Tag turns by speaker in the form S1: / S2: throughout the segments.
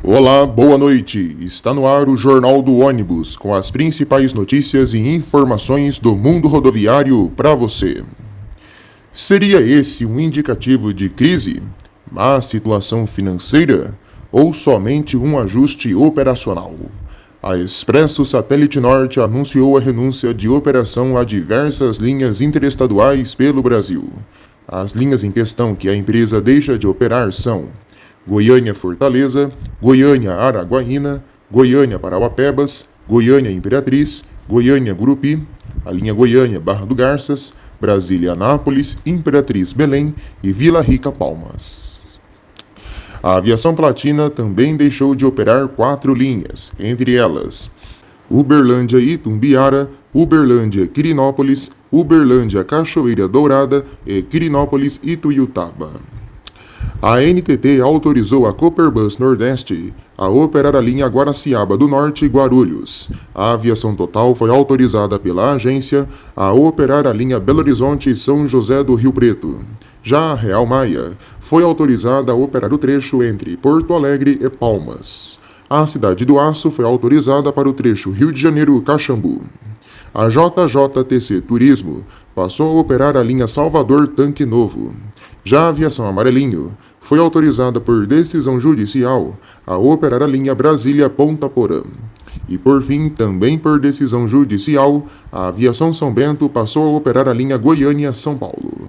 S1: Olá, boa noite. Está no ar o Jornal do Ônibus, com as principais notícias e informações do mundo rodoviário para você. Seria esse um indicativo de crise, má situação financeira ou somente um ajuste operacional? A Expresso Satélite Norte anunciou a renúncia de operação a diversas linhas interestaduais pelo Brasil. As linhas em questão que a empresa deixa de operar são Goiânia-Fortaleza, Goiânia-Araguaína, Goiânia-Parauapebas, Goiânia-Imperatriz, Goiânia-Gurupi, a linha Goiânia-Barra do Garças, Brasília-Anápolis, Imperatriz-Belém e Vila Rica-Palmas. A Aviação Platina também deixou de operar 4 linhas, entre elas Uberlândia-Itumbiara, Uberlândia-Quirinópolis, Uberlândia-Cachoeira Dourada e Quirinópolis-Ituiutaba. A NTT autorizou a Copperbus Nordeste a operar a linha Guaraciaba do Norte e Guarulhos. A Aviação Total foi autorizada pela agência a operar a linha Belo Horizonte e São José do Rio Preto. Já a Real Maia foi autorizada a operar o trecho entre Porto Alegre e Palmas. A Cidade do Aço foi autorizada para o trecho Rio de Janeiro-Caxambu. A JJTC Turismo passou a operar a linha Salvador Tanque Novo. Já a Aviação Amarelinho foi autorizada por decisão judicial a operar a linha Brasília-Ponta Porã. E por fim, também por decisão judicial, a Aviação São Bento passou a operar a linha Goiânia-São Paulo.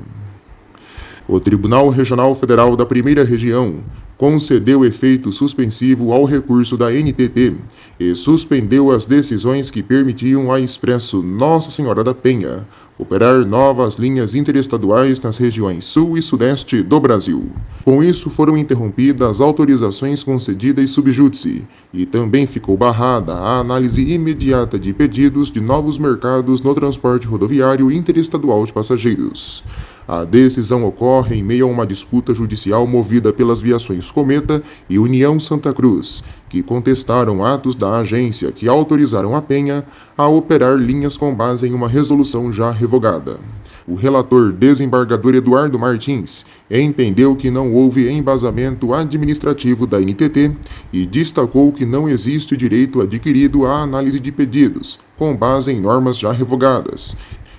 S1: O Tribunal Regional Federal da Primeira Região concedeu efeito suspensivo ao recurso da NTT e suspendeu as decisões que permitiam à Expresso Nossa Senhora da Penha operar novas linhas interestaduais nas regiões Sul e Sudeste do Brasil. Com isso, foram interrompidas as autorizações concedidas sub júdice e também ficou barrada a análise imediata de pedidos de novos mercados no transporte rodoviário interestadual de passageiros. A decisão ocorre em meio a uma disputa judicial movida pelas viações Cometa e União Santa Cruz, que contestaram atos da agência que autorizaram a Penha a operar linhas com base em uma resolução já revogada. O relator desembargador Eduardo Martins entendeu que não houve embasamento administrativo da NTT e destacou que não existe direito adquirido à análise de pedidos, com base em normas já revogadas,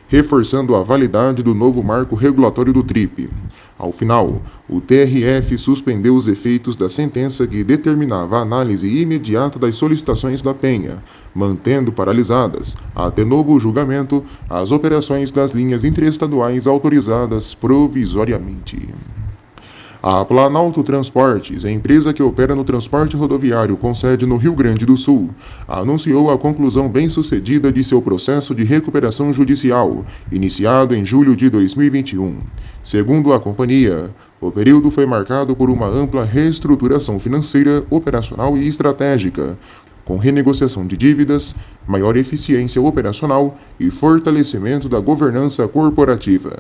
S1: reforçando a validade do novo marco regulatório do TRIP. Ao final, o TRF suspendeu os efeitos da sentença que determinava a análise imediata das solicitações da Penha, mantendo paralisadas, até novo julgamento, as operações das linhas interestaduais autorizadas provisoriamente. A Planalto Transportes, a empresa que opera no transporte rodoviário com sede no Rio Grande do Sul, anunciou a conclusão bem-sucedida de seu processo de recuperação judicial, iniciado em julho de 2021. Segundo a companhia, o período foi marcado por uma ampla reestruturação financeira, operacional e estratégica, com renegociação de dívidas, maior eficiência operacional e fortalecimento da governança corporativa.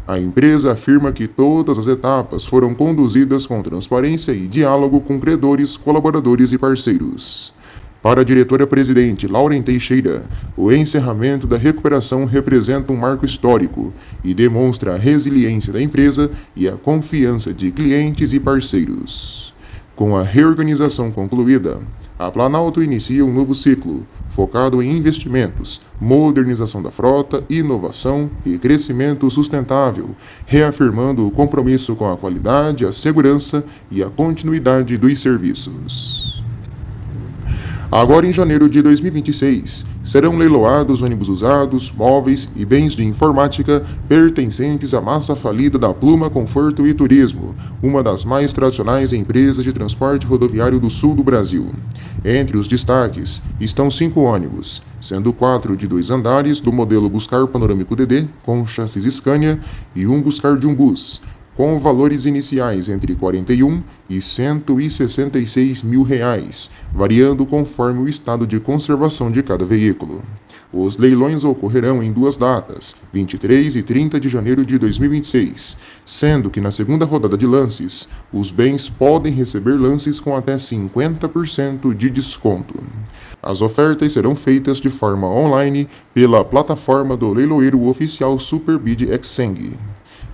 S1: A empresa afirma que todas as etapas foram conduzidas com transparência e diálogo com credores, colaboradores e parceiros. Para a diretora-presidente Lauren Teixeira, o encerramento da recuperação representa um marco histórico e demonstra a resiliência da empresa e a confiança de clientes e parceiros. Com a reorganização concluída, a Planalto inicia um novo ciclo, focado em investimentos, modernização da frota, inovação e crescimento sustentável, reafirmando o compromisso com a qualidade, a segurança e a continuidade dos serviços. Agora, em janeiro de 2026, serão leiloados ônibus usados, móveis e bens de informática pertencentes à massa falida da Pluma Conforto e Turismo, uma das mais tradicionais empresas de transporte rodoviário do sul do Brasil. Entre os destaques estão 5 ônibus, sendo 4 de 2 andares do modelo Buscar Panorâmico DD, com chassis Scania, e um Buscar de um Bus, com valores iniciais entre R$ 41 e R$ 166 mil, variando conforme o estado de conservação de cada veículo. Os leilões ocorrerão em 2 datas, 23 e 30 de janeiro de 2026, sendo que na segunda rodada de lances, os bens podem receber lances com até 50% de desconto. As ofertas serão feitas de forma online pela plataforma do leiloeiro oficial Superbid Xseng.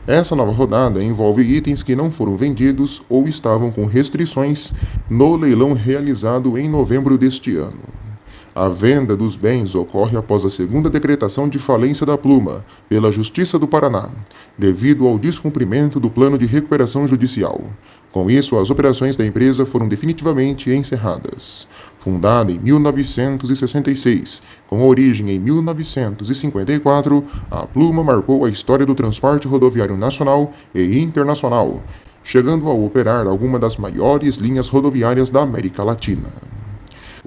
S1: Essa nova rodada envolve itens que não foram vendidos ou estavam com restrições no leilão realizado em novembro deste ano. A venda dos bens ocorre após a segunda decretação de falência da Pluma pela Justiça do Paraná, devido ao descumprimento do plano de recuperação judicial. Com isso, as operações da empresa foram definitivamente encerradas. Fundada em 1966, com origem em 1954, a Pluma marcou a história do transporte rodoviário nacional e internacional, chegando a operar algumas das maiores linhas rodoviárias da América Latina.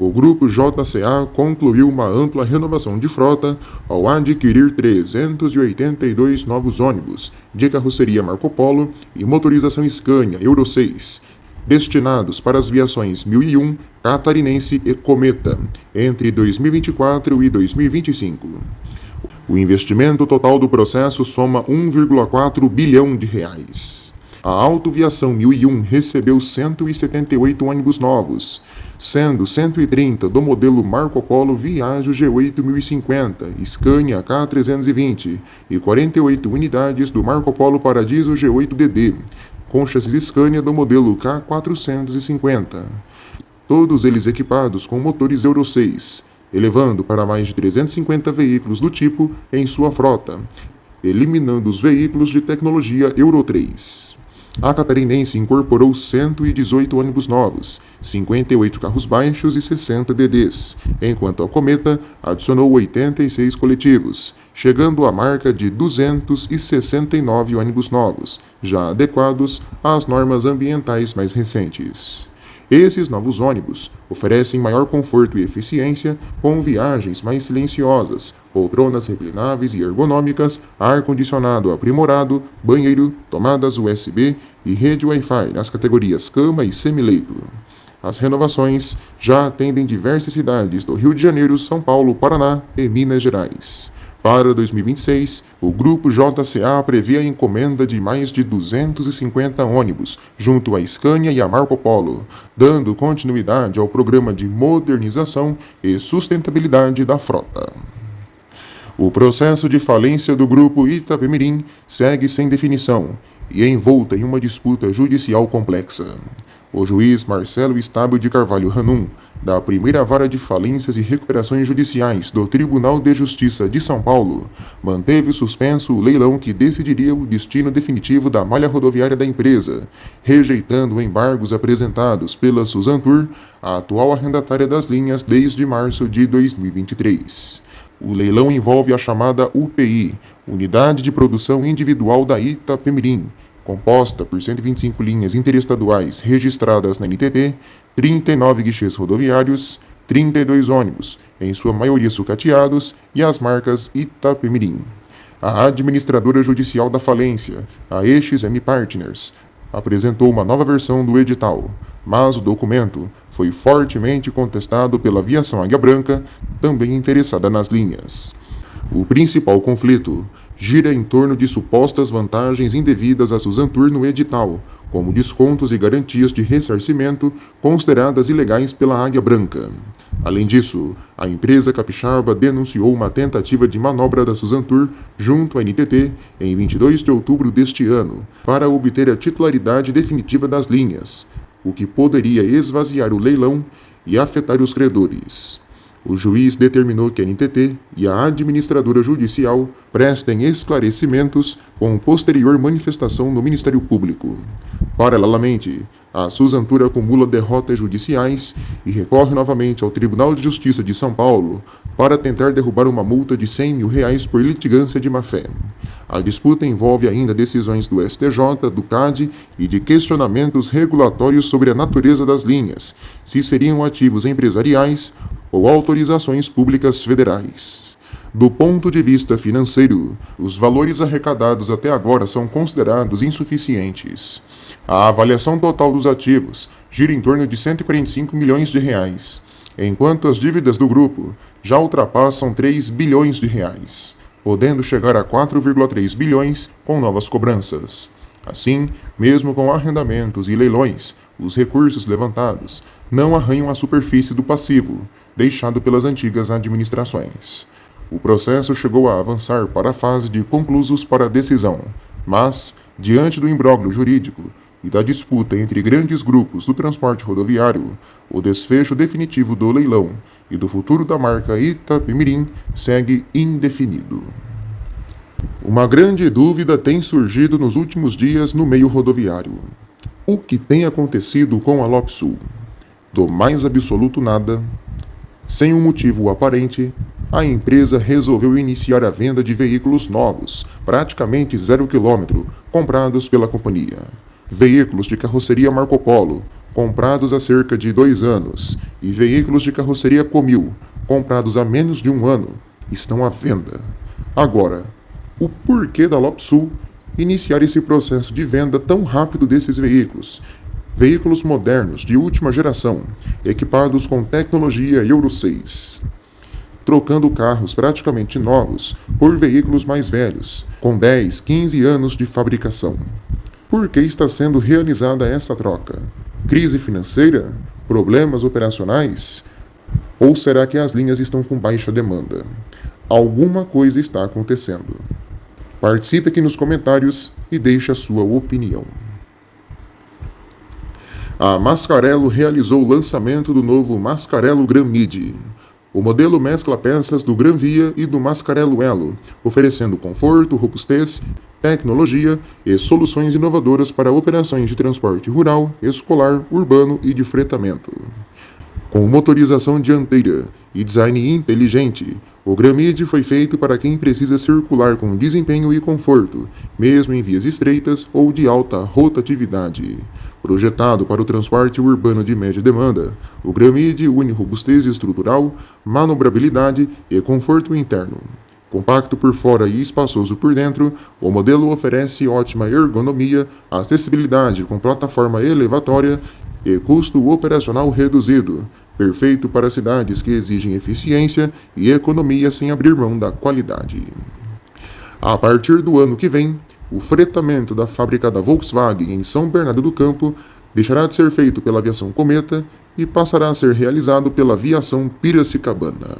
S1: O Grupo JCA concluiu uma ampla renovação de frota ao adquirir 382 novos ônibus de carroceria Marco Polo e motorização Scania Euro 6, destinados para as viações 1001, Catarinense e Cometa, entre 2024 e 2025. O investimento total do processo soma 1,4 bilhão de reais. A Autoviação 1001 recebeu 178 ônibus novos, sendo 130 do modelo Marco Polo Viaggio G8 1050, Scania K320 e 48 unidades do Marco Polo Paradiso G8DD, com chassis Scania do modelo K450. Todos eles equipados com motores Euro 6, elevando para mais de 350 veículos do tipo em sua frota, eliminando os veículos de tecnologia Euro 3. A Catarinense incorporou 118 ônibus novos, 58 carros baixos e 60 DDs, enquanto a Cometa adicionou 86 coletivos, chegando à marca de 269 ônibus novos, já adequados às normas ambientais mais recentes. Esses novos ônibus oferecem maior conforto e eficiência, com viagens mais silenciosas, poltronas reclináveis e ergonômicas, ar-condicionado aprimorado, banheiro, tomadas USB e rede Wi-Fi nas categorias cama e semileito. As renovações já atendem diversas cidades do Rio de Janeiro, São Paulo, Paraná e Minas Gerais. Para 2026, o Grupo JCA prevê a encomenda de mais de 250 ônibus, junto à Scania e à Marco Polo, dando continuidade ao programa de modernização e sustentabilidade da frota. O processo de falência do Grupo Itapemirim segue sem definição e envolta em uma disputa judicial complexa. O juiz Marcelo Estábio de Carvalho Ranum, da Primeira Vara de Falências e Recuperações Judiciais do Tribunal de Justiça de São Paulo, manteve suspenso o leilão que decidiria o destino definitivo da malha rodoviária da empresa, rejeitando embargos apresentados pela Suzantur, a atual arrendatária das linhas desde março de 2023. O leilão envolve a chamada UPI, Unidade de Produção Individual da Itapemirim, composta por 125 linhas interestaduais registradas na NTT, 39 guichês rodoviários, 32 ônibus, em sua maioria sucateados, e as marcas Itapemirim. A administradora judicial da falência, a EXM Partners, apresentou uma nova versão do edital, mas o documento foi fortemente contestado pela Aviação Águia Branca, também interessada nas linhas. O principal conflito gira em torno de supostas vantagens indevidas à Suzantur no edital, como descontos e garantias de ressarcimento consideradas ilegais pela Águia Branca. Além disso, a empresa capixaba denunciou uma tentativa de manobra da Suzantur junto à NTT em 22 de outubro deste ano, para obter a titularidade definitiva das linhas, o que poderia esvaziar o leilão e afetar os credores. O juiz determinou que a NTT e a administradora judicial prestem esclarecimentos com posterior manifestação no Ministério Público. Paralelamente, a Suzantur acumula derrotas judiciais e recorre novamente ao Tribunal de Justiça de São Paulo para tentar derrubar uma multa de R$100 mil por litigância de má-fé. A disputa envolve ainda decisões do STJ, do CAD e de questionamentos regulatórios sobre a natureza das linhas, se seriam ativos empresariais ou autorizações públicas federais. Do ponto de vista financeiro, os valores arrecadados até agora são considerados insuficientes. A avaliação total dos ativos gira em torno de R$145 milhões, enquanto as dívidas do grupo já ultrapassam R$3 bilhões, podendo chegar a 4,3 bilhões com novas cobranças. Assim, mesmo com arrendamentos e leilões, os recursos levantados não arranham a superfície do passivo, deixado pelas antigas administrações. O processo chegou a avançar para a fase de conclusos para decisão, Mas, diante do imbróglio jurídico e da disputa entre grandes grupos do transporte rodoviário, o desfecho definitivo do leilão e do futuro da marca Itapemirim segue indefinido. Uma grande dúvida tem surgido nos últimos dias no meio rodoviário. O que tem acontecido com a Lopsul? Do mais absoluto nada, sem um motivo aparente, a empresa resolveu iniciar a venda de veículos novos, praticamente 0 km, comprados pela companhia. Veículos de carroceria Marco Polo, comprados há cerca de 2 anos, e veículos de carroceria Comil, comprados há menos de 1 ano, estão à venda. Agora, o porquê da Lopsul iniciar esse processo de venda tão rápido desses veículos? Veículos modernos, de última geração, equipados com tecnologia Euro 6. Trocando carros praticamente novos por veículos mais velhos, com 10, 15 anos de fabricação. Por que está sendo realizada essa troca? Crise financeira? Problemas operacionais? Ou será que as linhas estão com baixa demanda? Alguma coisa está acontecendo. Participe aqui nos comentários e deixe a sua opinião. A Mascarello realizou o lançamento do novo Mascarello Gran Midi. O modelo mescla peças do Gran Via e do Mascarello Elo, oferecendo conforto, robustez, tecnologia e soluções inovadoras para operações de transporte rural, escolar, urbano e de fretamento. Com motorização dianteira e design inteligente, o Gran Midi foi feito para quem precisa circular com desempenho e conforto, mesmo em vias estreitas ou de alta rotatividade. Projetado para o transporte urbano de média demanda, o Gran Midi une robustez estrutural, manobrabilidade e conforto interno. Compacto por fora e espaçoso por dentro, o modelo oferece ótima ergonomia, acessibilidade com plataforma elevatória e custo operacional reduzido, perfeito para cidades que exigem eficiência e economia sem abrir mão da qualidade. A partir do ano que vem, o fretamento da fábrica da Volkswagen em São Bernardo do Campo deixará de ser feito pela aviação Cometa e passará a ser realizado pela aviação Piracicabana.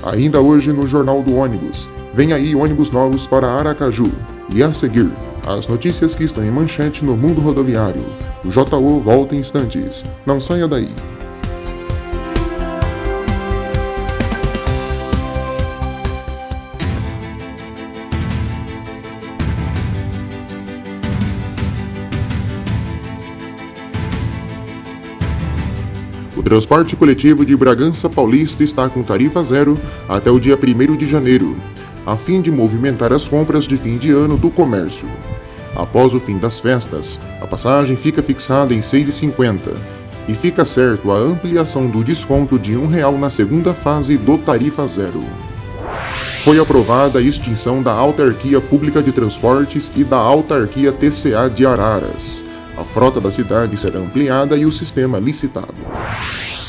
S1: Ainda hoje no Jornal do Ônibus, vem aí ônibus novos para Aracaju. E a seguir, as notícias que estão em manchete no mundo rodoviário. O JO volta em instantes. Não saia daí. O transporte coletivo de Bragança Paulista está com tarifa zero até o dia 1º de janeiro, a fim de movimentar as compras de fim de ano do comércio. Após o fim das festas, a passagem fica fixada em R$ 6,50 e fica certo a ampliação do desconto de R$ 1 na segunda fase do Tarifa Zero. Foi aprovada a extinção da Autarquia Pública de Transportes e da Autarquia TCA de Araras. A frota da cidade será ampliada e o sistema licitado.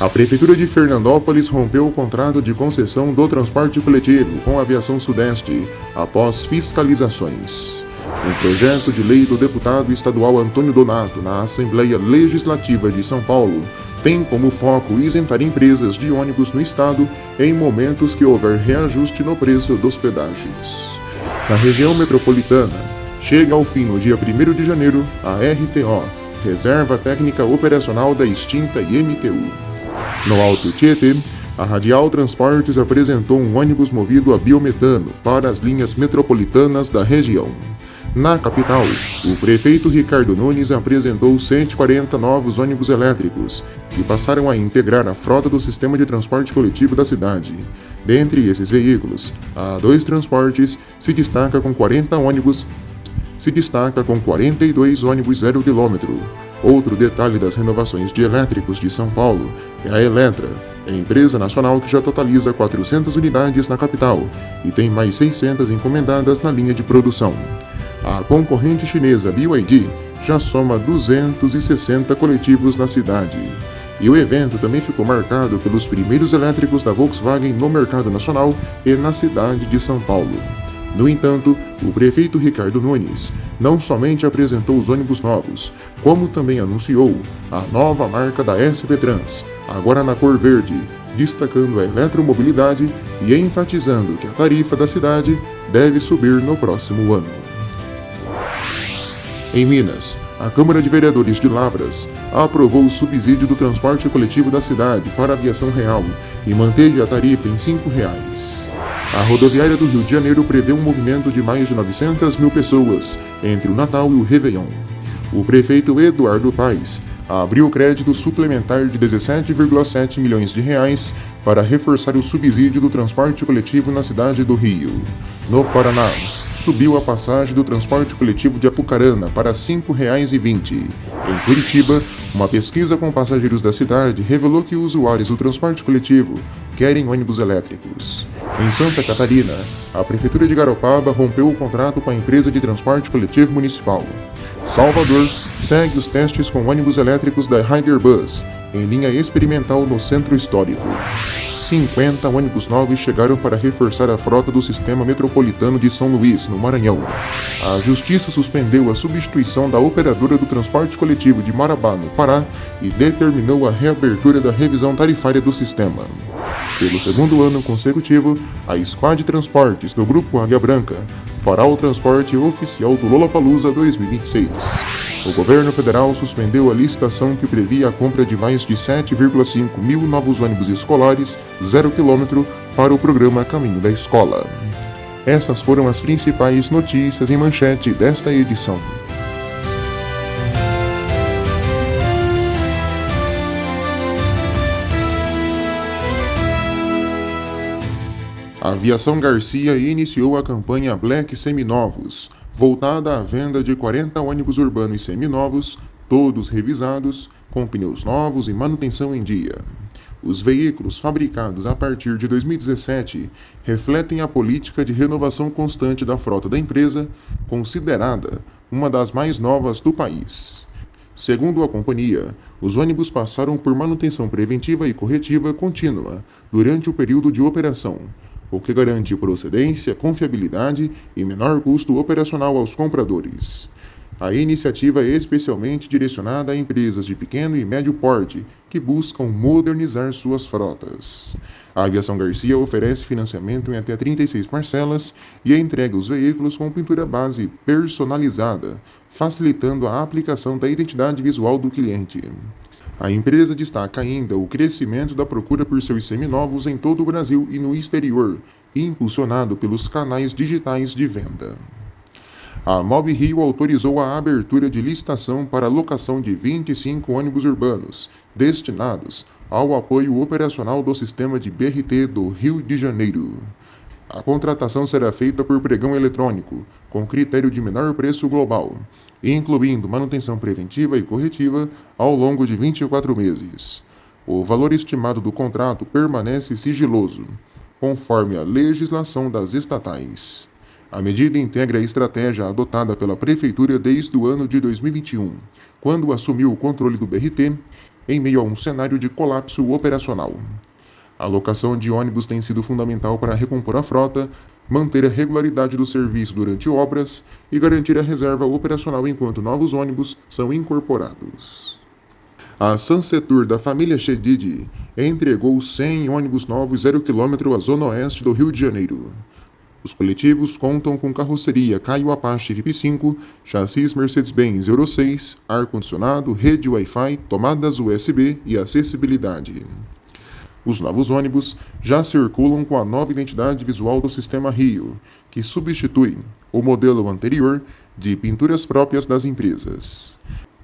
S1: A Prefeitura de Fernandópolis rompeu o contrato de concessão do transporte coletivo com a Aviação Sudeste após fiscalizações. Um projeto de lei do deputado estadual Antônio Donato na Assembleia Legislativa de São Paulo tem como foco isentar empresas de ônibus no estado em momentos que houver reajuste no preço dos pedágios. Na região metropolitana, chega ao fim no dia 1º de janeiro a RTO, Reserva Técnica Operacional da extinta IMTU. No Alto Tietê, a Radial Transportes apresentou um ônibus movido a biometano para as linhas metropolitanas da região. Na capital, o prefeito Ricardo Nunes apresentou 140 novos ônibus elétricos, que passaram a integrar a frota do sistema de transporte coletivo da cidade. Dentre esses veículos, a A2 Transportes se destaca com 42 ônibus 0 km. Outro detalhe das renovações de elétricos de São Paulo é a Eletra, a empresa nacional que já totaliza 400 unidades na capital e tem mais 600 encomendadas na linha de produção. A concorrente chinesa BYD já soma 260 coletivos na cidade. E o evento também ficou marcado pelos primeiros elétricos da Volkswagen no mercado nacional e na cidade de São Paulo. No entanto, o prefeito Ricardo Nunes não somente apresentou os ônibus novos, como também anunciou a nova marca da SP Trans, agora na cor verde, destacando a eletromobilidade e enfatizando que a tarifa da cidade deve subir no próximo ano. Em Minas, a Câmara de Vereadores de Lavras aprovou o subsídio do transporte coletivo da cidade para a aviação real e manteve a tarifa em R$ 5. A rodoviária do Rio de Janeiro prevê um movimento de mais de 900 mil pessoas entre o Natal e o Réveillon. O prefeito Eduardo Paes abriu crédito suplementar de R$ 17,7 milhões para reforçar o subsídio do transporte coletivo na cidade do Rio. No Paraná, subiu a passagem do transporte coletivo de Apucarana para R$ 5,20. Em Curitiba, uma pesquisa com passageiros da cidade revelou que usuários do transporte coletivo querem ônibus elétricos. Em Santa Catarina, a Prefeitura de Garopaba rompeu o contrato com a empresa de transporte coletivo municipal. Salvador segue os testes com ônibus elétricos da Hyder Bus, em linha experimental no Centro Histórico. 50 ônibus novos chegaram para reforçar a frota do sistema metropolitano de São Luís, no Maranhão. A Justiça suspendeu a substituição da operadora do transporte coletivo de Marabá, no Pará, e determinou a reabertura da revisão tarifária do sistema. Pelo segundo ano consecutivo, a Squad Transportes do Grupo Águia Branca fará o transporte oficial do Lollapalooza 2026. O governo federal suspendeu a licitação que previa a compra de mais de 7,5 mil novos ônibus escolares 0 km para o programa Caminho da Escola. Essas foram as principais notícias em manchete desta edição. A Aviação Garcia iniciou a campanha Black Seminovos, voltada à venda de 40 ônibus urbanos seminovos, todos revisados, com pneus novos e manutenção em dia. Os veículos fabricados a partir de 2017 refletem a política de renovação constante da frota da empresa, considerada uma das mais novas do país. Segundo a companhia, os ônibus passaram por manutenção preventiva e corretiva contínua durante o período de operação, o que garante procedência, confiabilidade e menor custo operacional aos compradores. A iniciativa é especialmente direcionada a empresas de pequeno e médio porte que buscam modernizar suas frotas. A Aviação Garcia oferece financiamento em até 36 parcelas e entrega os veículos com pintura base personalizada, facilitando a aplicação da identidade visual do cliente. A empresa destaca ainda o crescimento da procura por seus seminovos em todo o Brasil e no exterior, impulsionado pelos canais digitais de venda. A Mob Rio autorizou a abertura de licitação para a locação de 25 ônibus urbanos, destinados ao apoio operacional do sistema de BRT do Rio de Janeiro. A contratação será feita por pregão eletrônico, com critério de menor preço global, incluindo manutenção preventiva e corretiva ao longo de 24 meses. O valor estimado do contrato permanece sigiloso, conforme a legislação das estatais. A medida integra a estratégia adotada pela Prefeitura desde o ano de 2021, quando assumiu o controle do BRT, em meio a um cenário de colapso operacional. A locação de ônibus tem sido fundamental para recompor a frota, manter a regularidade do serviço durante obras e garantir a reserva operacional enquanto novos ônibus são incorporados. A Sansetur da família Chedid entregou 100 ônibus novos 0 km à zona oeste do Rio de Janeiro. Os coletivos contam com carroceria Caio Apache VIP5, chassis Mercedes-Benz Euro 6, ar-condicionado, rede Wi-Fi, tomadas USB e acessibilidade. Os novos ônibus já circulam com a nova identidade visual do Sistema Rio, que substitui o modelo anterior de pinturas próprias das empresas.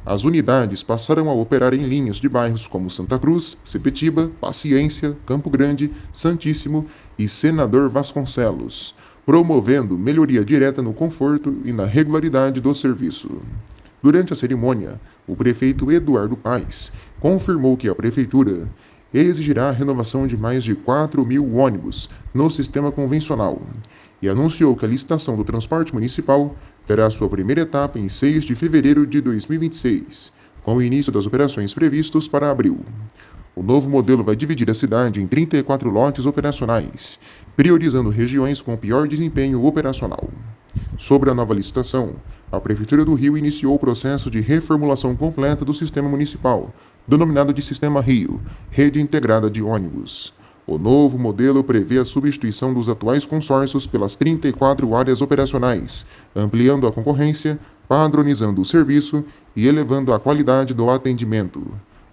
S1: As unidades passaram a operar em linhas de bairros como Santa Cruz, Sepetiba, Paciência, Campo Grande, Santíssimo e Senador Vasconcelos, promovendo melhoria direta no conforto e na regularidade do serviço. Durante a cerimônia, o prefeito Eduardo Paes confirmou que a prefeitura exigirá a renovação de mais de 4.000 ônibus no sistema convencional e anunciou que a licitação do transporte municipal terá sua primeira etapa em 6 de fevereiro de 2026, com o início das operações previstos para abril. O novo modelo vai dividir a cidade em 34 lotes operacionais, priorizando regiões com pior desempenho operacional. Sobre a nova licitação, a Prefeitura do Rio iniciou o processo de reformulação completa do sistema municipal, denominado de Sistema Rio, Rede Integrada de Ônibus. O novo modelo prevê a substituição dos atuais consórcios pelas 34 áreas operacionais, ampliando a concorrência, padronizando o serviço e elevando a qualidade do atendimento.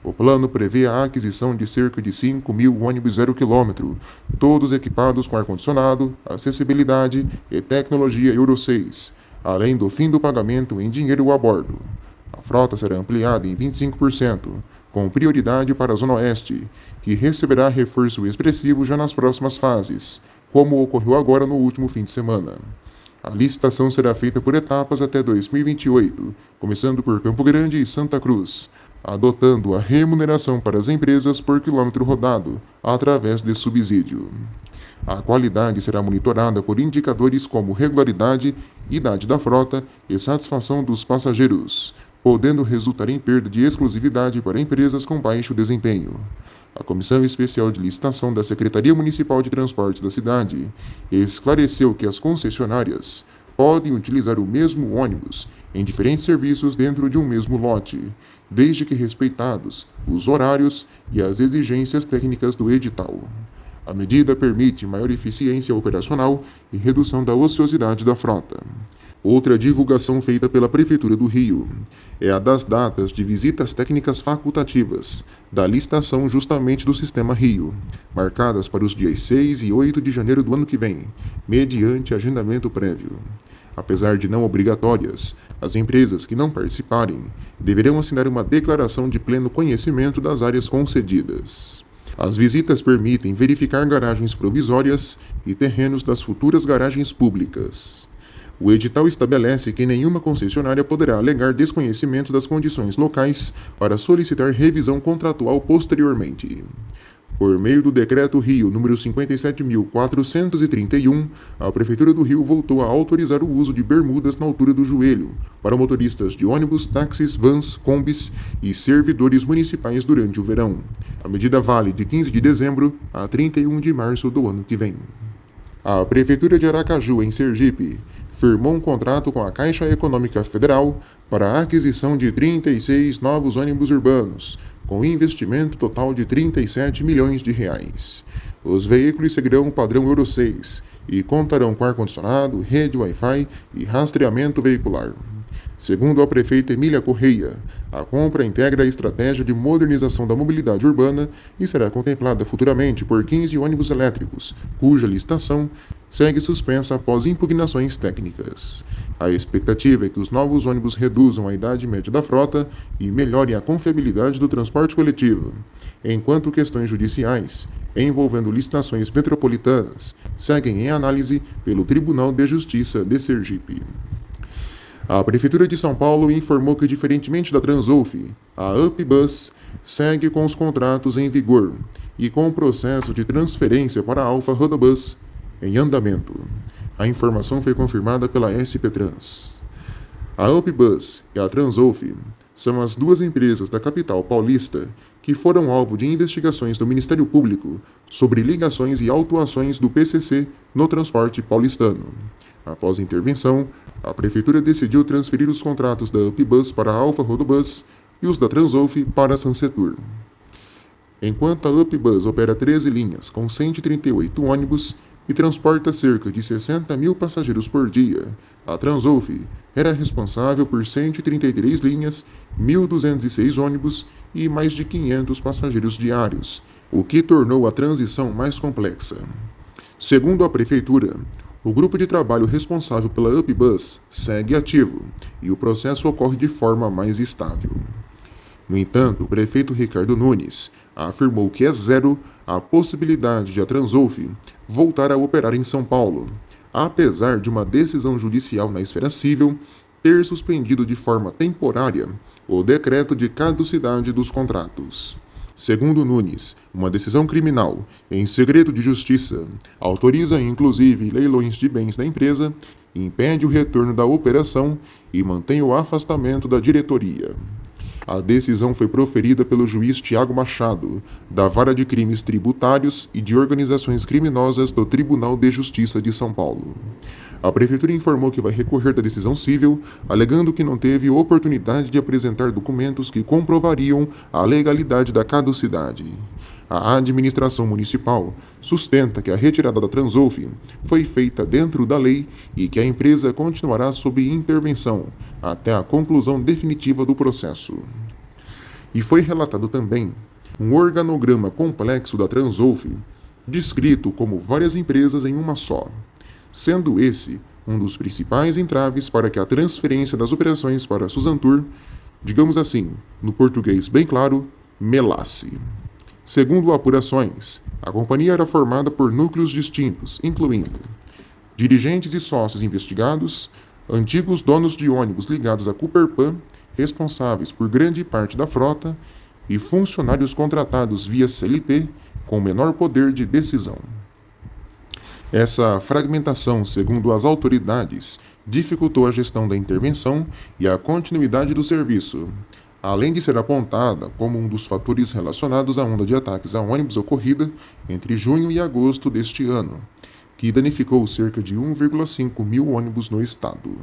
S1: O plano prevê a aquisição de cerca de 5.000 ônibus 0 km, todos equipados com ar-condicionado, acessibilidade e tecnologia Euro 6, além do fim do pagamento em dinheiro a bordo. A frota será ampliada em 25%, com prioridade para a Zona Oeste, que receberá reforço expressivo já nas próximas fases, como ocorreu agora no último fim de semana. A licitação será feita por etapas até 2028, começando por Campo Grande e Santa Cruz, adotando a remuneração para as empresas por quilômetro rodado, através de subsídio. A qualidade será monitorada por indicadores como regularidade, idade da frota e satisfação dos passageiros, podendo resultar em perda de exclusividade para empresas com baixo desempenho. A Comissão Especial de Licitação da Secretaria Municipal de Transportes da cidade esclareceu que as concessionárias podem utilizar o mesmo ônibus em diferentes serviços dentro de um mesmo lote, desde que respeitados os horários e as exigências técnicas do edital. A medida permite maior eficiência operacional e redução da ociosidade da frota. Outra divulgação feita pela Prefeitura do Rio é a das datas de visitas técnicas facultativas da licitação justamente do Sistema Rio, marcadas para os dias 6 e 8 de janeiro do ano que vem, mediante agendamento prévio. Apesar de não obrigatórias, as empresas que não participarem deverão assinar uma declaração de pleno conhecimento das áreas concedidas. As visitas permitem verificar garagens provisórias e terrenos das futuras garagens públicas. O edital estabelece que nenhuma concessionária poderá alegar desconhecimento das condições locais para solicitar revisão contratual posteriormente. Por meio do Decreto Rio número 57.431, a Prefeitura do Rio voltou a autorizar o uso de bermudas na altura do joelho para motoristas de ônibus, táxis, vans, combis e servidores municipais durante o verão. A medida vale de 15 de dezembro a 31 de março do ano que vem. A Prefeitura de Aracaju, em Sergipe, firmou um contrato com a Caixa Econômica Federal para a aquisição de 36 novos ônibus urbanos, com investimento total de R$ 37 milhões. Os veículos seguirão o padrão Euro 6 e contarão com ar-condicionado, rede Wi-Fi e rastreamento veicular. Segundo a prefeita Emília Correia, a compra integra a estratégia de modernização da mobilidade urbana e será contemplada futuramente por 15 ônibus elétricos, cuja licitação segue suspensa após impugnações técnicas. A expectativa é que os novos ônibus reduzam a idade média da frota e melhorem a confiabilidade do transporte coletivo, enquanto questões judiciais, envolvendo licitações metropolitanas, seguem em análise pelo Tribunal de Justiça de Sergipe. A Prefeitura de São Paulo informou que, diferentemente da Transulf, a UpBus segue com os contratos em vigor e com o processo de transferência para a Alfa Rodobus em andamento. A informação foi confirmada pela SP Trans. A UpBus e a Transulf são as duas empresas da capital paulista que foram alvo de investigações do Ministério Público sobre ligações e autuações do PCC no transporte paulistano. Após a intervenção, a Prefeitura decidiu transferir os contratos da UpBus para a Alfa Rodobus e os da Transulf para a Sansetur. Enquanto a UpBus opera 13 linhas com 138 ônibus e transporta cerca de 60 mil passageiros por dia, a Transulf era responsável por 133 linhas, 1.206 ônibus e mais de 500 passageiros diários, o que tornou a transição mais complexa. Segundo a Prefeitura, o grupo de trabalho responsável pela UpBus segue ativo e o processo ocorre de forma mais estável. No entanto, o prefeito Ricardo Nunes afirmou que é zero a possibilidade de a Transulf voltar a operar em São Paulo, apesar de uma decisão judicial na esfera civil ter suspendido de forma temporária o decreto de caducidade dos contratos. Segundo Nunes, uma decisão criminal, em segredo de justiça, autoriza inclusive leilões de bens da empresa, impede o retorno da operação e mantém o afastamento da diretoria. A decisão foi proferida pelo juiz Tiago Machado, da Vara de Crimes Tributários e de Organizações Criminosas do Tribunal de Justiça de São Paulo. A Prefeitura informou que vai recorrer da decisão civil, alegando que não teve oportunidade de apresentar documentos que comprovariam a legalidade da caducidade. A administração municipal sustenta que a retirada da Transolf foi feita dentro da lei e que a empresa continuará sob intervenção até a conclusão definitiva do processo. E foi relatado também um organograma complexo da Transolf, descrito como várias empresas em uma só, sendo esse um dos principais entraves para que a transferência das operações para a Suzantur, digamos assim, no português bem claro, melasse. Segundo apurações, a companhia era formada por núcleos distintos, incluindo dirigentes e sócios investigados, antigos donos de ônibus ligados à Coperpan, responsáveis por grande parte da frota, e funcionários contratados via CLT com menor poder de decisão. Essa fragmentação, segundo as autoridades, dificultou a gestão da intervenção e a continuidade do serviço, além de ser apontada como um dos fatores relacionados à onda de ataques a ônibus ocorrida entre junho e agosto deste ano, que danificou cerca de 1,5 mil ônibus no estado.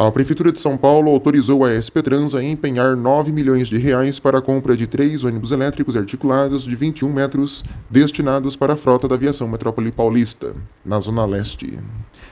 S1: A Prefeitura de São Paulo autorizou a SP Trans a empenhar R$ 9 milhões para a compra de 3 ônibus elétricos articulados de 21 metros destinados para a frota da aviação Metrópole Paulista, na Zona Leste.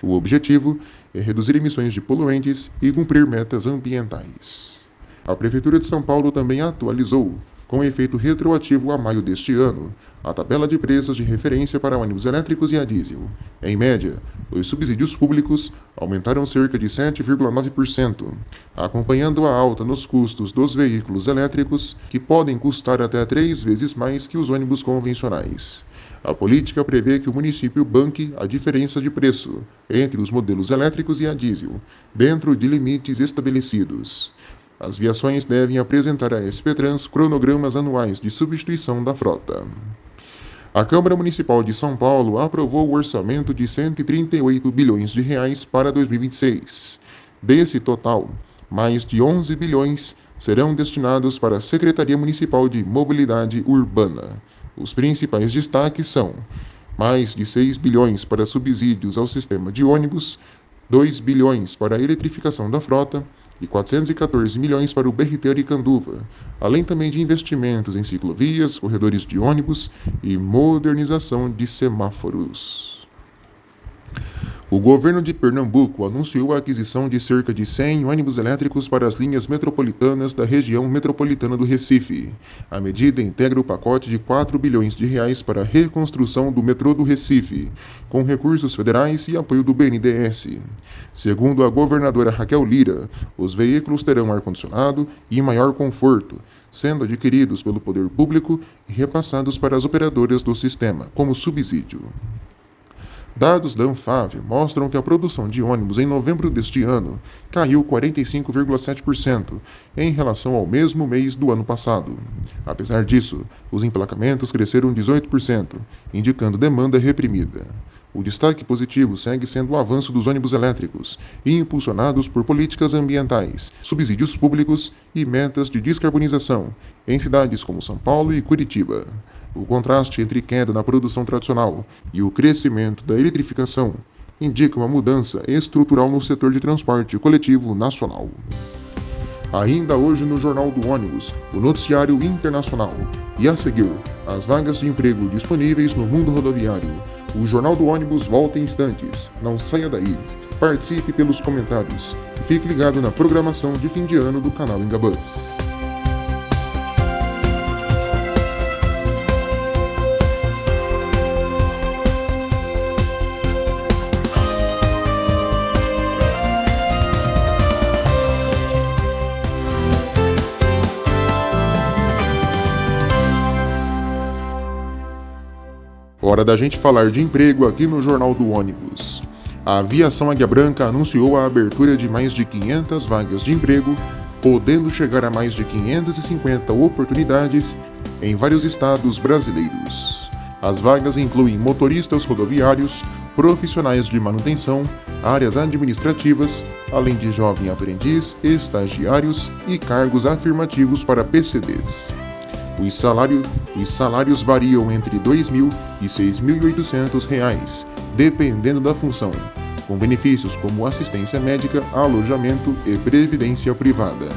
S1: O objetivo é reduzir emissões de poluentes e cumprir metas ambientais. A Prefeitura de São Paulo também atualizou, com efeito retroativo a maio deste ano, a tabela de preços de referência para ônibus elétricos e a diesel. Em média, os subsídios públicos aumentaram cerca de 7,9%, acompanhando a alta nos custos dos veículos elétricos, que podem custar até 3 vezes mais que os ônibus convencionais. A política prevê que o município banque a diferença de preço entre os modelos elétricos e a diesel, dentro de limites estabelecidos. As viações devem apresentar à SP Trans cronogramas anuais de substituição da frota. A Câmara Municipal de São Paulo aprovou o orçamento de R$ 138 bilhões para 2026. Desse total, mais de 11 bilhões serão destinados para a Secretaria Municipal de Mobilidade Urbana. Os principais destaques são mais de 6 bilhões para subsídios ao sistema de ônibus, 2 bilhões para a eletrificação da frota e 414 milhões para o BRT Aricanduva, além também de investimentos em ciclovias, corredores de ônibus e modernização de semáforos. O governo de Pernambuco anunciou a aquisição de cerca de 100 ônibus elétricos para as linhas metropolitanas da região metropolitana do Recife. A medida integra o pacote de R$ 4 bilhões para a reconstrução do metrô do Recife, com recursos federais e apoio do BNDES. Segundo a governadora Raquel Lira, os veículos terão ar-condicionado e maior conforto, sendo adquiridos pelo poder público e repassados para as operadoras do sistema, como subsídio. Dados da Anfávia mostram que a produção de ônibus em novembro deste ano caiu 45,7% em relação ao mesmo mês do ano passado. Apesar disso, os emplacamentos cresceram 18%, indicando demanda reprimida. O destaque positivo segue sendo o avanço dos ônibus elétricos, impulsionados por políticas ambientais, subsídios públicos e metas de descarbonização, em cidades como São Paulo e Curitiba. O contraste entre queda na produção tradicional e o crescimento da eletrificação indica uma mudança estrutural no setor de transporte coletivo nacional. Ainda hoje no Jornal do Ônibus, o noticiário internacional. E a seguir, as vagas de emprego disponíveis no mundo rodoviário. O Jornal do Ônibus volta em instantes. Não saia daí. Participe pelos comentários. E fique ligado na programação de fim de ano do canal Engabus. Hora da gente falar de emprego aqui no Jornal do Ônibus. A Aviação Águia Branca anunciou a abertura de mais de 500 vagas de emprego, podendo chegar a mais de 550 oportunidades em vários estados brasileiros. As vagas incluem motoristas rodoviários, profissionais de manutenção, áreas administrativas, além de jovem aprendiz, estagiários e cargos afirmativos para PCDs. Os salários variam entre R$ 2.000 e R$ 6.800, dependendo da função, com benefícios como assistência médica, alojamento e previdência privada.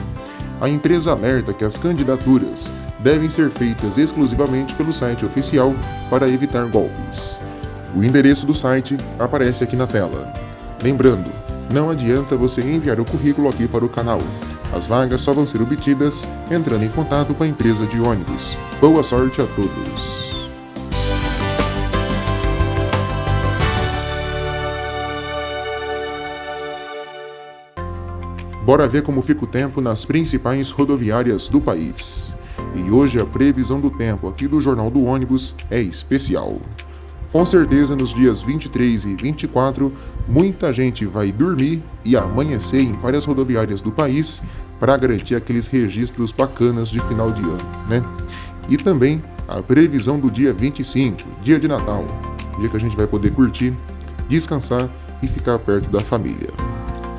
S1: A empresa alerta que as candidaturas devem ser feitas exclusivamente pelo site oficial para evitar golpes. O endereço do site aparece aqui na tela. Lembrando, não adianta você enviar o currículo aqui para o canal. As vagas só vão ser obtidas entrando em contato com a empresa de ônibus. Boa sorte a todos! Bora ver como fica o tempo nas principais rodoviárias do país. E hoje a previsão do tempo aqui do Jornal do Ônibus é especial. Com certeza nos dias 23 e 24, muita gente vai dormir e amanhecer em várias rodoviárias do país para garantir aqueles registros bacanas de final de ano, né? E também a previsão do dia 25, dia de Natal, dia que a gente vai poder curtir, descansar e ficar perto da família.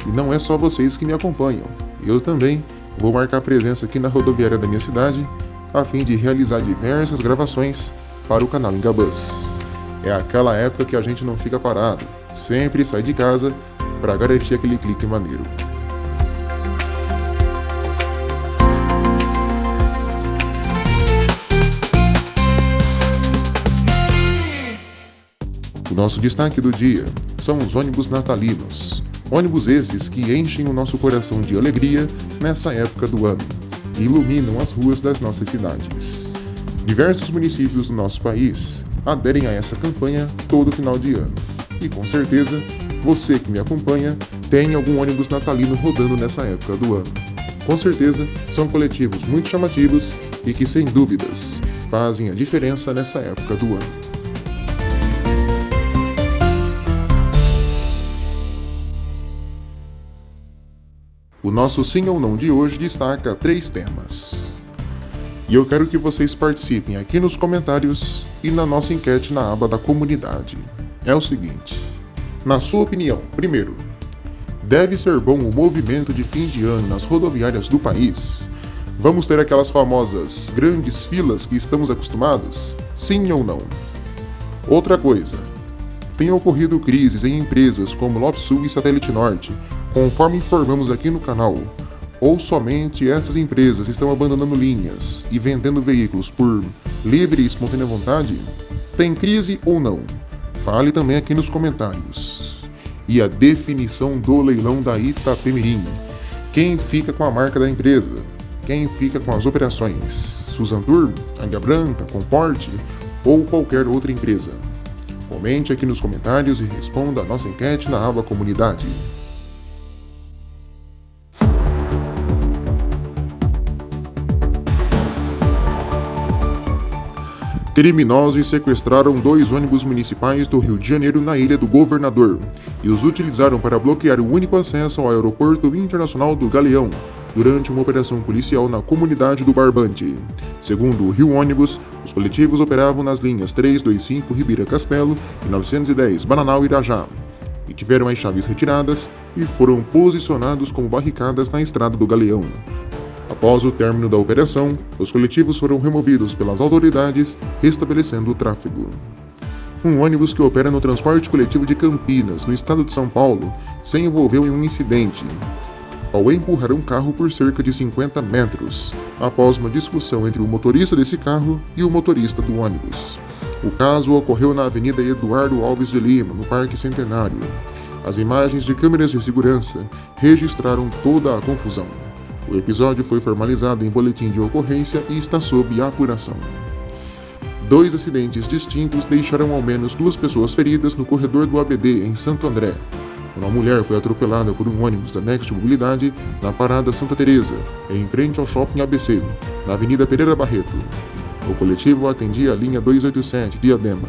S1: E não é só vocês que me acompanham, eu também vou marcar presença aqui na rodoviária da minha cidade, a fim de realizar diversas gravações para o canal Engabus. É aquela época que a gente não fica parado, sempre sai de casa para garantir aquele clique maneiro. O nosso destaque do dia são os ônibus natalinos. Ônibus esses que enchem o nosso coração de alegria nessa época do ano e iluminam as ruas das nossas cidades. Diversos municípios do nosso país aderem a essa campanha todo final de ano. E com certeza, você que me acompanha tem algum ônibus natalino rodando nessa época do ano. Com certeza, são coletivos muito chamativos e que, sem dúvidas, fazem a diferença nessa época do ano. O nosso Sim ou Não de hoje destaca 3 temas. E eu quero que vocês participem aqui nos comentários e na nossa enquete na aba da comunidade. É o seguinte: na sua opinião, primeiro, deve ser bom o movimento de fim de ano nas rodoviárias do país? Vamos ter aquelas famosas grandes filas que estamos acostumados? Sim ou não? Outra coisa, tem ocorrido crises em empresas como Lopsul e Satélite Norte, conforme informamos aqui no canal, ou somente essas empresas estão abandonando linhas e vendendo veículos por livre e espontânea vontade? Tem crise ou não? Fale também aqui nos comentários. E a definição do leilão da Itapemirim. Quem fica com a marca da empresa? Quem fica com as operações? Suzantur, Águia Branca, Comporte ou qualquer outra empresa? Comente aqui nos comentários e responda a nossa enquete na aba comunidade. Criminosos sequestraram 2 ônibus municipais do Rio de Janeiro na Ilha do Governador e os utilizaram para bloquear o único acesso ao Aeroporto Internacional do Galeão durante uma operação policial na comunidade do Barbante. Segundo o Rio Ônibus, os coletivos operavam nas linhas 325 Ribeira Castelo e 910 Bananal Irajá e tiveram as chaves retiradas e foram posicionados como barricadas na estrada do Galeão. Após o término da operação, os coletivos foram removidos pelas autoridades, restabelecendo o tráfego. Um ônibus que opera no transporte coletivo de Campinas, no estado de São Paulo, se envolveu em um incidente ao empurrar um carro por cerca de 50 metros, após uma discussão entre o motorista desse carro e o motorista do ônibus. O caso ocorreu na Avenida Eduardo Alves de Lima, no Parque Centenário. As imagens de câmeras de segurança registraram toda a confusão. O episódio foi formalizado em boletim de ocorrência e está sob apuração. 2 acidentes distintos deixaram ao menos 2 pessoas feridas no corredor do ABD, em Santo André. Uma mulher foi atropelada por um ônibus da Next Mobilidade na parada Santa Teresa, em frente ao Shopping ABC, na Avenida Pereira Barreto. O coletivo atendia a linha 287 Diadema.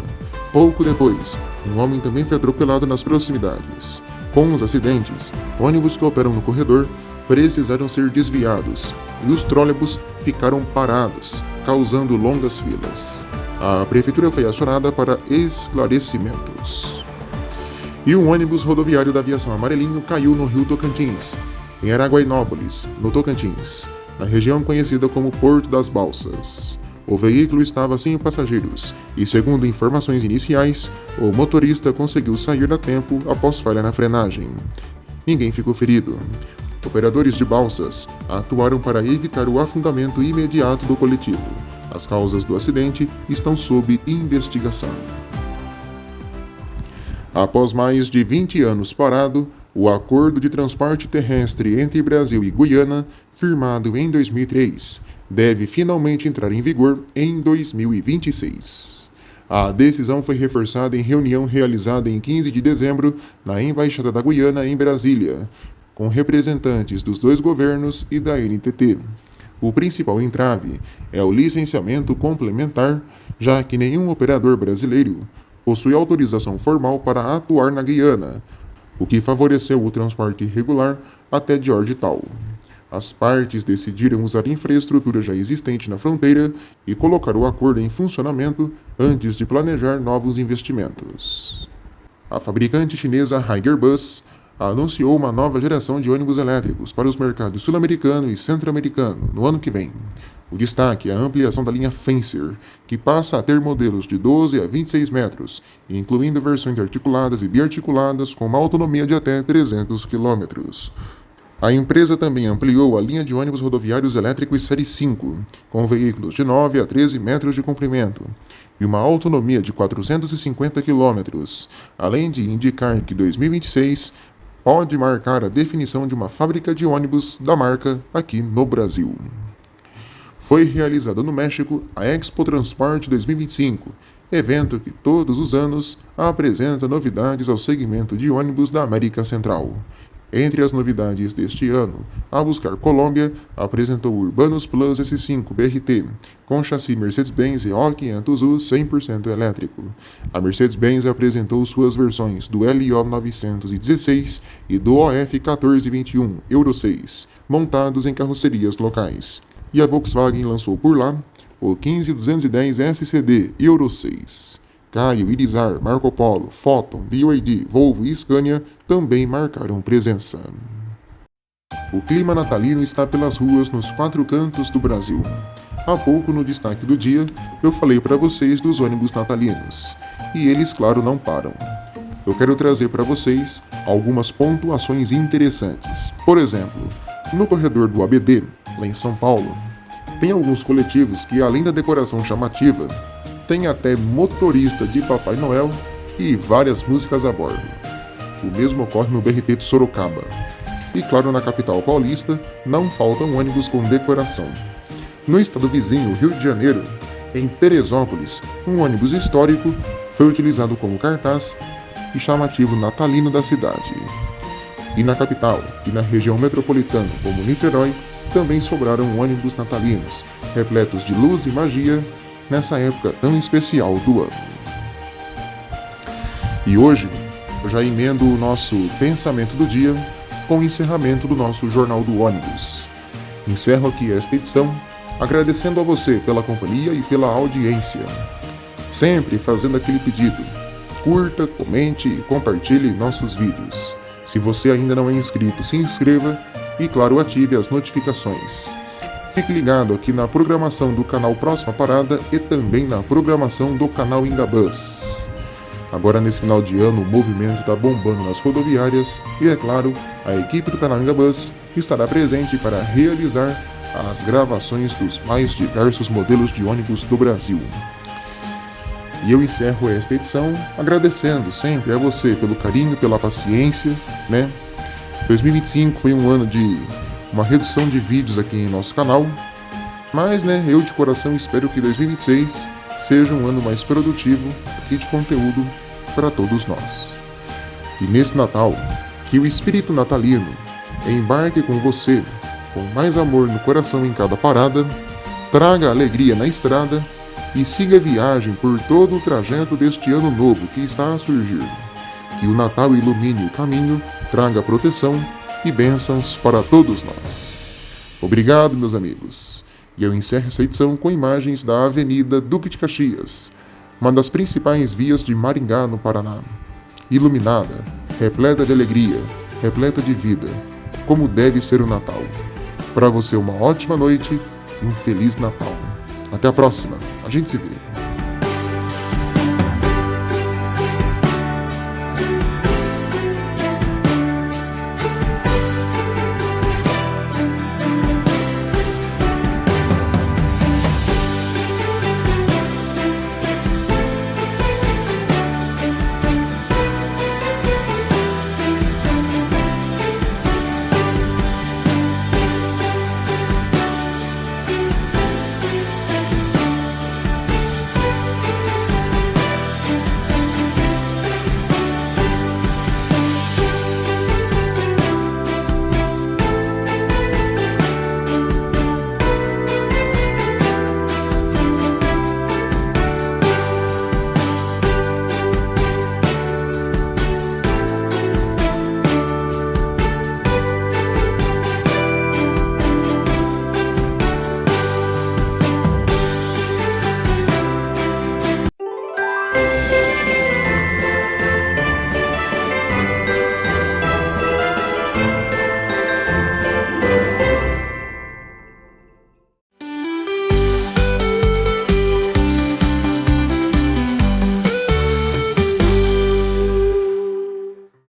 S1: Pouco depois, um homem também foi atropelado nas proximidades. Com os acidentes, ônibus que operam no corredor precisaram ser desviados e os trólebus ficaram parados, causando longas filas. A prefeitura foi acionada para esclarecimentos. E um ônibus rodoviário da aviação Amarelinho caiu no Rio Tocantins, em Araguainópolis, no Tocantins, na região conhecida como Porto das Balsas. O veículo estava sem passageiros e, segundo informações iniciais, o motorista conseguiu sair a tempo após falha na frenagem. Ninguém ficou ferido. Operadores de balsas atuaram para evitar o afundamento imediato do coletivo. As causas do acidente estão sob investigação. Após mais de 20 anos parado, o Acordo de Transporte Terrestre entre Brasil e Guiana, firmado em 2003, deve finalmente entrar em vigor em 2026. A decisão foi reforçada em reunião realizada em 15 de dezembro na Embaixada da Guiana em Brasília, com representantes dos dois governos e da NTT. O principal entrave é o licenciamento complementar, já que nenhum operador brasileiro possui autorização formal para atuar na Guiana, o que favoreceu o transporte irregular até Georgetown. As partes decidiram usar infraestrutura já existente na fronteira e colocar o acordo em funcionamento antes de planejar novos investimentos. A fabricante chinesa Haiger Bus anunciou uma nova geração de ônibus elétricos para os mercados sul-americano e centro-americano no ano que vem. O destaque é a ampliação da linha Fencer, que passa a ter modelos de 12 a 26 metros, incluindo versões articuladas e biarticuladas com uma autonomia de até 300 km. A empresa também ampliou a linha de ônibus rodoviários elétricos Série 5, com veículos de 9 a 13 metros de comprimento e uma autonomia de 450 km, além de indicar que 2026 pode marcar a definição de uma fábrica de ônibus da marca aqui no Brasil. Foi realizada no México a Expo Transporte 2025, evento que todos os anos apresenta novidades ao segmento de ônibus da América Central. Entre as novidades deste ano, a Buscar Colômbia apresentou o Urbanus Plus S5 BRT, com chassi Mercedes-Benz EO500U 100% elétrico. A Mercedes-Benz apresentou suas versões do LO 916 e do OF 1421 Euro 6, montados em carrocerias locais. E a Volkswagen lançou por lá o 15210 SCD Euro 6. Caio, Irizar, Marco Polo, Foton, BYD, Volvo e Scania também marcaram presença. O clima natalino está pelas ruas nos 4 cantos do Brasil. Há pouco, no destaque do dia, eu falei para vocês dos ônibus natalinos. E eles, claro, não param. Eu quero trazer para vocês algumas pontuações interessantes. Por exemplo, no corredor do ABD, lá em São Paulo, tem alguns coletivos que, além da decoração chamativa, tem até motorista de Papai Noel e várias músicas a bordo. O mesmo ocorre no BRT de Sorocaba. E claro, na capital paulista, não faltam ônibus com decoração. No estado vizinho, Rio de Janeiro, em Teresópolis, um ônibus histórico foi utilizado como cartaz e chamativo natalino da cidade. E na capital e na região metropolitana, como Niterói, também sobraram ônibus natalinos, repletos de luz e magia, nessa época tão especial do ano. E hoje, eu já emendo o nosso pensamento do dia com o encerramento do nosso Jornal do Ônibus. Encerro aqui esta edição, agradecendo a você pela companhia e pela audiência. Sempre fazendo aquele pedido: curta, comente e compartilhe nossos vídeos. Se você ainda não é inscrito, se inscreva e, claro, ative as notificações. Fique ligado aqui na programação do canal Próxima Parada e também na programação do canal Ingabus. Agora, nesse final de ano, o movimento está bombando nas rodoviárias e, é claro, a equipe do canal Ingabus estará presente para realizar as gravações dos mais diversos modelos de ônibus do Brasil. E eu encerro esta edição agradecendo sempre a você pelo carinho, pela paciência, 2025 foi um ano de uma redução de vídeos aqui em nosso canal, mas eu de coração espero que 2026 seja um ano mais produtivo aqui de conteúdo para todos nós. E nesse Natal, que o espírito natalino embarque com você, com mais amor no coração em cada parada, traga alegria na estrada e siga a viagem por todo o trajeto deste ano novo que está a surgir. Que o Natal ilumine o caminho, traga proteção e bênçãos para todos nós. Obrigado, meus amigos. E eu encerro essa edição com imagens da Avenida Duque de Caxias, uma das principais vias de Maringá, no Paraná. Iluminada, repleta de alegria, repleta de vida, como deve ser o Natal. Para você, uma ótima noite e um Feliz Natal. Até a próxima. A gente se vê.